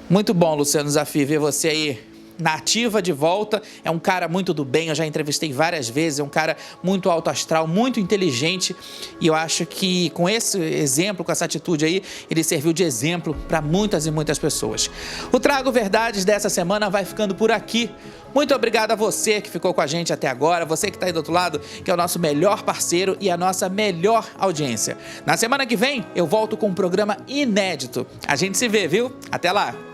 Muito bom, Luciano Zafir, ver você aí na ativa de volta. É um cara muito do bem, eu já entrevistei várias vezes, é um cara muito alto astral, muito inteligente e eu acho que com esse exemplo, com essa atitude aí, ele serviu de exemplo para muitas e muitas pessoas. O Trago Verdades dessa semana vai ficando por aqui. Muito obrigado a você que ficou com a gente até agora, você que está aí do outro lado, que é o nosso melhor parceiro e a nossa melhor audiência. Na semana que vem eu volto com um programa inédito. A gente se vê, viu? Até lá!